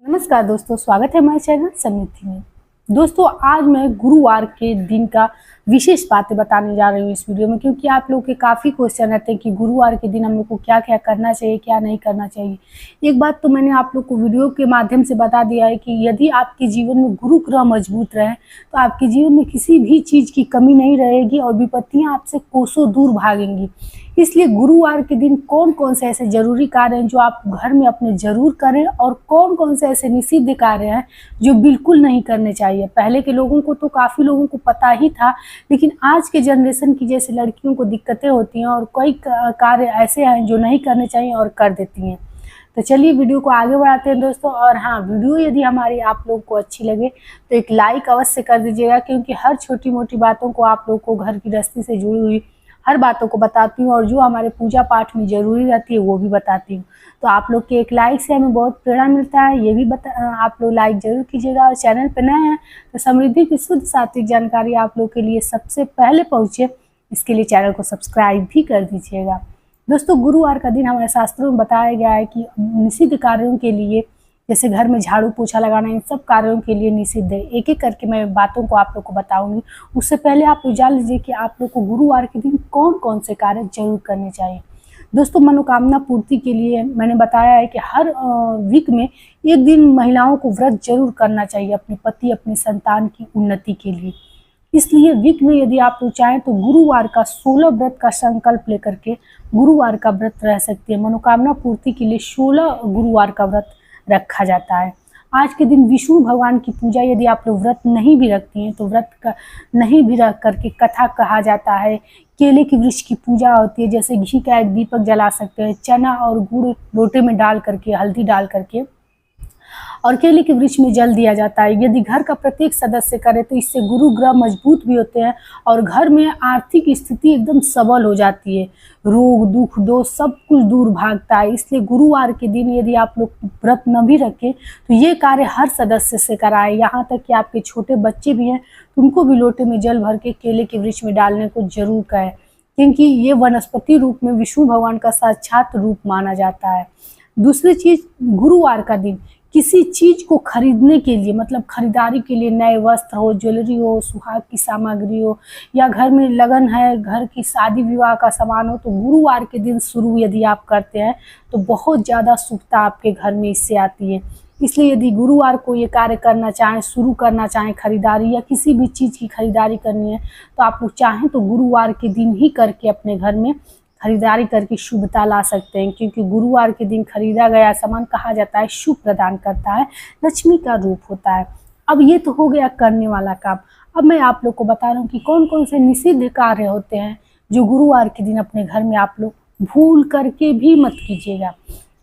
नमस्कार दोस्तों, स्वागत है हमारे चैनल समृद्धि में। दोस्तों, आज मैं गुरुवार के दिन का विशेष बातें बताने जा रही हूँ इस वीडियो में, क्योंकि आप लोगों के काफ़ी क्वेश्चन रहते हैं कि गुरुवार के दिन हम लोग को क्या क्या करना चाहिए, क्या नहीं करना चाहिए। एक बात तो मैंने आप लोग को वीडियो के माध्यम से बता दिया है कि यदि आपके जीवन में गुरु ग्रह मजबूत रहे तो आपके जीवन में किसी भी चीज़ की कमी नहीं रहेगी और विपत्तियाँ आपसे कोसों दूर भागेंगी। इसलिए गुरुवार के दिन कौन कौन से ऐसे जरूरी कार्य हैं जो आप घर में अपने जरूर करें और कौन कौन से ऐसे निषिद्ध कार्य हैं जो बिल्कुल नहीं करने चाहिए। पहले के लोगों को तो काफ़ी लोगों को पता ही था, लेकिन आज के जनरेशन की जैसे लड़कियों को दिक्कतें होती हैं और कई कार्य ऐसे हैं जो नहीं करने चाहिए और कर देती हैं। तो चलिए वीडियो को आगे बढ़ाते हैं दोस्तों। और हाँ, वीडियो यदि हमारी आप लोग को अच्छी लगे तो एक लाइक अवश्य कर दीजिएगा, क्योंकि हर छोटी मोटी बातों को आप लोग को घर की गृहस्थी से जुड़ी हुई हर बातों को बताती हूँ और जो हमारे पूजा पाठ में ज़रूरी रहती है वो भी बताती हूँ। तो आप लोग के एक लाइक से हमें बहुत प्रेरणा मिलता है, ये भी आप लोग लाइक ज़रूर कीजिएगा। और चैनल पर नए हैं तो समृद्धि की शुद्ध सात्विक जानकारी आप लोग के लिए सबसे पहले पहुँचे, इसके लिए चैनल को सब्सक्राइब भी कर दीजिएगा। दोस्तों, गुरुवार का दिन हमारे शास्त्रों में बताया गया है कि निषिद्ध कार्यों के लिए, जैसे घर में झाड़ू पोछा लगाना, इन सब कार्यों के लिए निषिद्ध है। एक एक करके मैं बातों को आप लोग को बताऊंगी। उससे पहले आप लोग जान लीजिए कि आप लोग को गुरुवार के दिन कौन कौन से कार्य जरूर करने चाहिए। दोस्तों, मनोकामना पूर्ति के लिए मैंने बताया है कि हर वीक में एक दिन महिलाओं को व्रत जरूर करना चाहिए अपने पति अपने संतान की उन्नति के लिए। इसलिए वीक में यदि आप लोग चाहें तो गुरुवार का 16 व्रत का संकल्प लेकर के गुरुवार का व्रत रह सकती है। मनोकामना पूर्ति के लिए 16 गुरुवार का व्रत रखा जाता है। आज के दिन विष्णु भगवान की पूजा यदि आप लोग व्रत नहीं भी रखती हैं तो व्रत का नहीं भी रख करके कथा कहा जाता है। केले के वृक्ष की पूजा होती है, जैसे घी का एक दीपक जला सकते हैं, चना और गुड़ लोटे में डाल करके, हल्दी डाल करके, और केले के वृक्ष में जल दिया जाता है। यदि घर का प्रत्येक सदस्य करे तो इससे गुरु ग्रह मजबूत भी होते हैं और घर में आर्थिक स्थिति एकदम सबल हो जाती है। रोग दुख दोष सब कुछ दूर भागता है। इसलिए गुरुवार के दिन यदि आप लोग व्रत न भी रखें तो ये कार्य हर सदस्य से कराएं। यहाँ तक कि आपके छोटे बच्चे भी हैं तो उनको भी लोटे में जल भर के केले के वृक्ष में डालने को जरूर कहें, क्योंकि ये वनस्पति रूप में विष्णु भगवान का साक्षात रूप माना जाता है। दूसरी चीज, गुरुवार का दिन किसी चीज को खरीदने के लिए, मतलब खरीदारी के लिए, नए वस्त्र हो, ज्वेलरी हो, सुहाग की सामग्री हो, या घर में लगन है, घर की शादी विवाह का सामान हो, तो गुरुवार के दिन शुरू यदि आप करते हैं तो बहुत ज़्यादा शुभता आपके घर में इससे आती है। इसलिए यदि गुरुवार को ये कार्य करना चाहें, शुरू करना चाहें, खरीदारी या किसी भी चीज़ की खरीदारी करनी है तो आप लोग चाहें तो गुरुवार के दिन ही करके अपने घर में खरीदारी करके शुभता ला सकते हैं, क्योंकि गुरुवार के दिन खरीदा गया सामान कहा जाता है शुभ प्रदान करता है, लक्ष्मी का रूप होता है। अब ये तो हो गया करने वाला काम। अब मैं आप लोग को बता रहा हूँ कि कौन कौन से निषिद्ध कार्य होते हैं जो गुरुवार के दिन अपने घर में आप लोग भूल करके भी मत कीजिएगा।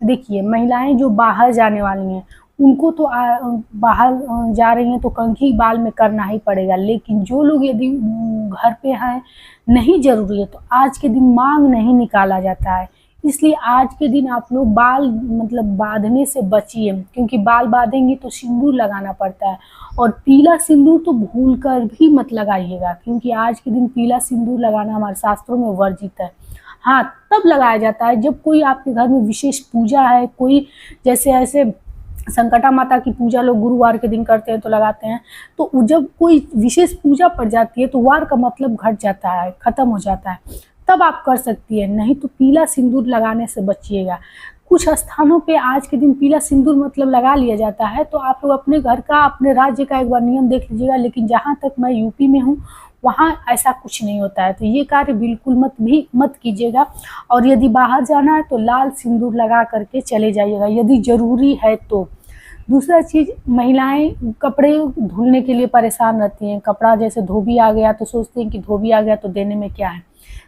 देखिए, महिलाएं जो बाहर जाने वाली हैं उनको तो बाहर जा रही हैं तो कंघी बाल में करना ही पड़ेगा, लेकिन जो लोग यदि घर पे हैं नहीं जरूरी है तो आज के दिन मांग नहीं निकाला जाता है। इसलिए आज के दिन आप लोग बाल मतलब बांधने से बचिए, क्योंकि बाल बांधेंगे तो सिंदूर लगाना पड़ता है और पीला सिंदूर तो भूल कर भी मत लगाइएगा, क्योंकि आज के दिन पीला सिंदूर लगाना हमारे शास्त्रों में वर्जित है। हाँ, तब लगाया जाता है जब कोई आपके घर में विशेष पूजा है, कोई जैसे ऐसे संकटा माता की पूजा लोग गुरुवार के दिन करते हैं तो लगाते हैं। तो जब कोई विशेष पूजा पड़ जाती है तो वार का मतलब घट जाता है, खत्म हो जाता है, तब आप कर सकती है, नहीं तो पीला सिंदूर लगाने से बचिएगा। कुछ स्थानों पे आज के दिन पीला सिंदूर मतलब लगा लिया जाता है, तो आप लोग अपने घर का, अपने राज्य का एक बार नियम देख लीजिएगा, लेकिन जहाँ तक मैं यूपी में हूँ वहाँ ऐसा कुछ नहीं होता है, तो ये कार्य बिल्कुल मत कीजिएगा। और यदि बाहर जाना है तो लाल सिंदूर लगा करके चले जाइएगा यदि ज़रूरी है तो। दूसरा चीज़, महिलाएं कपड़े धुलने के लिए परेशान रहती हैं। कपड़ा जैसे धोबी आ गया तो सोचती हैं कि धोबी आ गया तो देने में क्या है,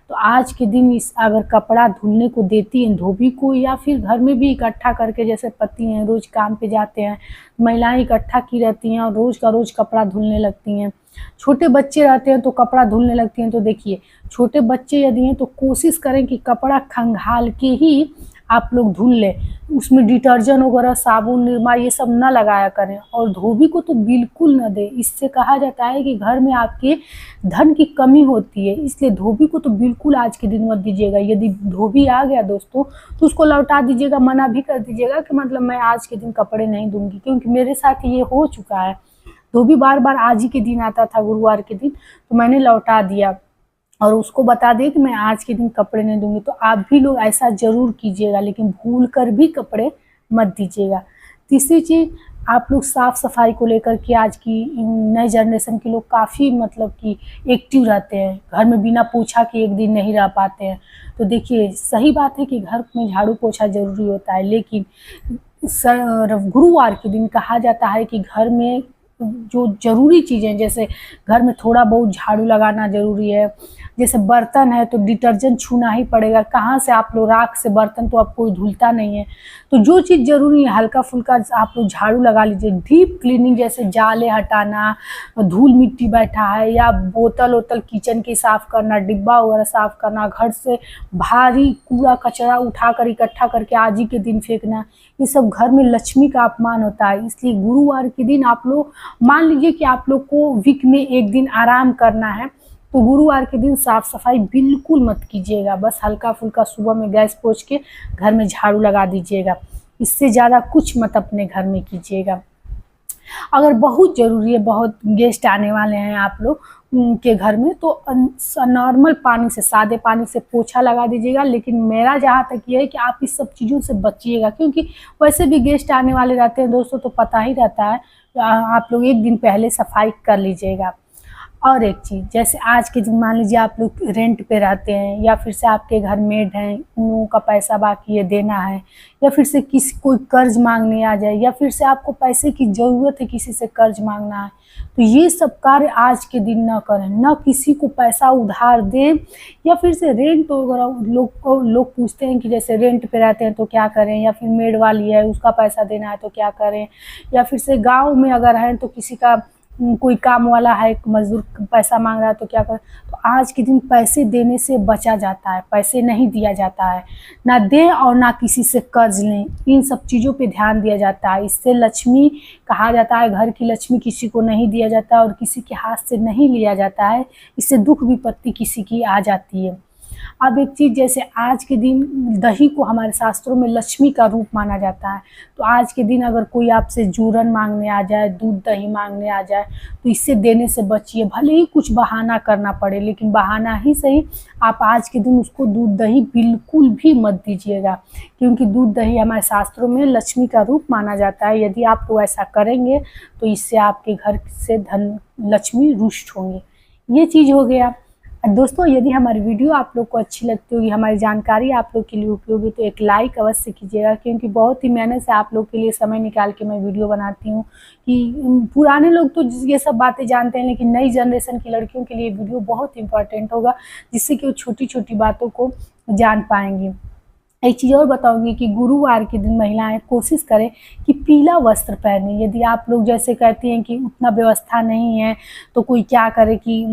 तो आज के दिन इस अगर कपड़ा धुलने को देती हैं धोबी को, या फिर घर में भी इकट्ठा करके, जैसे पति हैं रोज़ काम पे जाते हैं, महिलाएं इकट्ठा की रहती हैं और रोज़ का रोज़ कपड़ा धुलने लगती हैं। छोटे बच्चे रहते हैं तो कपड़ा धुलने लगती हैं। तो देखिए, छोटे बच्चे यदि हैं तो कोशिश करें कि कपड़ा खंगाल के ही आप लोग धुल लें, उसमें डिटर्जेंट वगैरह साबुन निरमा ये सब न लगाया करें और धोबी को तो बिल्कुल न दें। इससे कहा जाता है कि घर में आपके धन की कमी होती है, इसलिए धोबी को तो बिल्कुल आज के दिन मत दीजिएगा। यदि धोबी आ गया दोस्तों तो उसको लौटा दीजिएगा, मना भी कर दीजिएगा कि मतलब मैं आज के दिन कपड़े नहीं दूंगी, क्योंकि मेरे साथ ये हो चुका है। धोबी बार बार आज ही के दिन आता था, गुरुवार के दिन, तो मैंने लौटा दिया और उसको बता दें कि मैं आज के दिन कपड़े नहीं दूंगी। तो आप भी लोग ऐसा जरूर कीजिएगा, लेकिन भूल कर भी कपड़े मत दीजिएगा। तीसरी चीज़, आप लोग साफ़ सफाई को लेकर के आज की नई जनरेशन के लोग काफ़ी मतलब कि एक्टिव रहते हैं, घर में बिना पोछा के एक दिन नहीं रह पाते हैं। तो देखिए, सही बात है कि घर में झाड़ू पोछा ज़रूरी होता है, लेकिन गुरुवार के दिन कहा जाता है कि घर में जो ज़रूरी चीज़ें, जैसे घर में थोड़ा बहुत झाड़ू लगाना ज़रूरी है, जैसे बर्तन है तो डिटर्जेंट छूना ही पड़ेगा। कहाँ से आप लोग राख से बर्तन तो अब कोई धुलता नहीं है, तो जो चीज़ ज़रूरी है हल्का फुल्का आप लोग झाड़ू लगा लीजिए। डीप क्लीनिंग जैसे जाले हटाना, धूल मिट्टी बैठा है, या बोतल वोतल किचन की साफ़ करना, डिब्बा वगैरह साफ़ करना, घर से भारी कूड़ा कचरा उठा कर इकट्ठा करके आज ही के दिन फेंकना, ये सब घर में लक्ष्मी का अपमान होता है। इसलिए गुरुवार के दिन आप लोग, मान लीजिए कि आप लोग को वीक में एक दिन आराम करना है, तो गुरुवार के दिन साफ़ सफाई बिल्कुल मत कीजिएगा। बस हल्का फुल्का सुबह में गैस पोंछ के घर में झाड़ू लगा दीजिएगा, इससे ज़्यादा कुछ मत अपने घर में कीजिएगा। अगर बहुत ज़रूरी है, बहुत गेस्ट आने वाले हैं आप लोग के घर में, तो नॉर्मल पानी से, सादे पानी से पोछा लगा दीजिएगा। लेकिन मेरा जहाँ तक ये है कि आप इस सब चीज़ों से बचिएगा, क्योंकि वैसे भी गेस्ट आने वाले रहते हैं दोस्तों, तो पता ही रहता है। आप लोग एक दिन पहले सफाई कर लीजिएगा। और एक चीज़, जैसे आज के दिन मान लीजिए आप लोग रेंट पे रहते हैं, या फिर से आपके घर मेड हैं, उन लोगों का पैसा बाकी है देना है, या फिर से किसी कोई कर्ज मांगने आ जाए, या फिर से आपको पैसे की ज़रूरत है, किसी से कर्ज मांगना है, तो ये सब कार्य आज के दिन न करें। न किसी को पैसा उधार दें, या फिर से रेंट वगैरह लोग पूछते हैं कि जैसे रेंट पे रहते हैं तो क्या करें, या फिर मेड वाली है उसका पैसा देना है तो क्या करें, या फिर से गाँव में अगर हैं तो किसी का कोई काम वाला है, मजदूर पैसा मांग रहा है तो क्या करें। तो आज के दिन पैसे देने से बचा जाता है, पैसे नहीं दिया जाता है, ना दें और ना किसी से कर्ज लें। इन सब चीज़ों पे ध्यान दिया जाता है। इससे लक्ष्मी, कहा जाता है घर की लक्ष्मी किसी को नहीं दिया जाता और किसी के हाथ से नहीं लिया जाता है, इससे दुख विपत्ति किसी की आ जाती है। अब एक चीज़, जैसे आज के दिन दही को हमारे शास्त्रों में लक्ष्मी का रूप माना जाता है, तो आज के दिन अगर कोई आपसे जूरन मांगने आ जाए, दूध दही मांगने आ जाए, तो इससे देने से बचिए। भले ही कुछ बहाना करना पड़े, लेकिन बहाना ही सही, आप आज के दिन उसको दूध दही बिल्कुल भी मत दीजिएगा, क्योंकि दूध दही हमारे शास्त्रों में लक्ष्मी का रूप माना जाता है। यदि आप लोग ऐसा करेंगे तो इससे आपके घर से धन लक्ष्मी रुष्ट होंगे। ये चीज़ हो गया। दोस्तों, यदि हमारी वीडियो आप लोग को अच्छी लगती होगी, हमारी जानकारी आप लोग के लिए उपयोगी, तो एक लाइक अवश्य कीजिएगा, क्योंकि बहुत ही मेहनत से आप लोग के लिए समय निकाल के मैं वीडियो बनाती हूँ। कि पुराने लोग तो ये सब बातें जानते हैं, लेकिन नई जनरेशन की लड़कियों के लिए वीडियो बहुत इंपॉर्टेंट होगा, जिससे कि वो छोटी छोटी बातों को जान पाएंगी। एक चीज़ और बताऊंगी कि गुरुवार के दिन महिलाएं कोशिश करें कि पीला वस्त्र पहने। यदि आप लोग जैसे कहती हैं कि उतना व्यवस्था नहीं है तो कोई क्या करे कि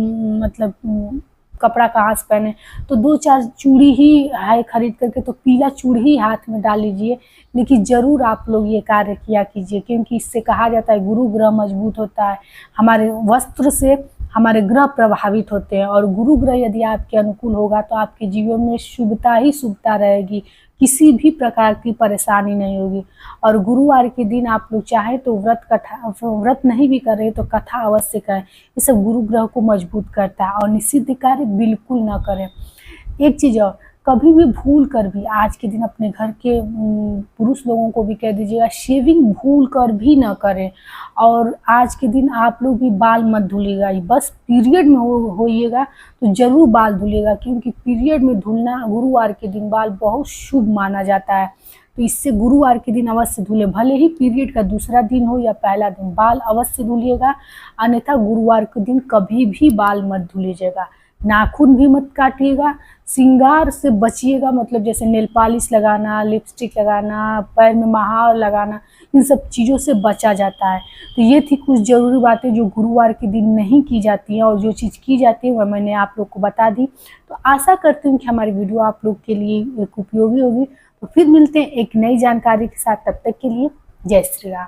मतलब कपड़ा कहाँ से पहने, तो 2-4 चूड़ी ही है खरीद करके, तो पीला चूड़ी ही हाथ में डाल लीजिए। लेकिन ज़रूर आप लोग ये कार्य किया कीजिए, क्योंकि इससे कहा जाता है गुरु ग्रह मजबूत होता है। हमारे वस्त्र से हमारे ग्रह प्रभावित होते हैं, और गुरु ग्रह यदि आपके अनुकूल होगा तो आपके जीवन में शुभता ही शुभता रहेगी, किसी भी प्रकार की परेशानी नहीं होगी। और गुरुवार के दिन आप लोग चाहें तो व्रत नहीं भी कर रहे तो कथा अवश्य करें। ये सब गुरु ग्रह को मजबूत करता है। और निषिद्ध कार्य बिल्कुल ना करें। एक चीज़ और, कभी भी भूल कर भी आज के दिन अपने घर के पुरुष लोगों को भी कह दीजिएगा, शेविंग भूल कर भी ना करें। और आज के दिन आप लोग भी बाल मत धुलिएगा, बस पीरियड में होइएगा तो ज़रूर बाल धुलिएगा, क्योंकि पीरियड में धुलना गुरुवार के दिन बाल बहुत शुभ माना जाता है। तो इससे गुरुवार के दिन अवश्य धुले, भले ही पीरियड का दूसरा दिन हो या पहला दिन, बाल अवश्य धुलिएगा। अन्यथा गुरुवार के दिन कभी भी बाल मत धुलिएगा। नाखून भी मत काटिएगा। श्रृंगार से बचिएगा, मतलब जैसे नेल पॉलिश लगाना, लिपस्टिक लगाना, पैर में महावर लगाना, इन सब चीज़ों से बचा जाता है। तो ये थी कुछ ज़रूरी बातें जो गुरुवार के दिन नहीं की जाती हैं, और जो चीज़ की जाती है वह मैंने आप लोग को बता दी। तो आशा करती हूँ कि हमारी वीडियो आप लोग के लिए एक उपयोगी होगी। तो फिर मिलते हैं एक नई जानकारी के साथ, तब तक के लिए जय श्री राम।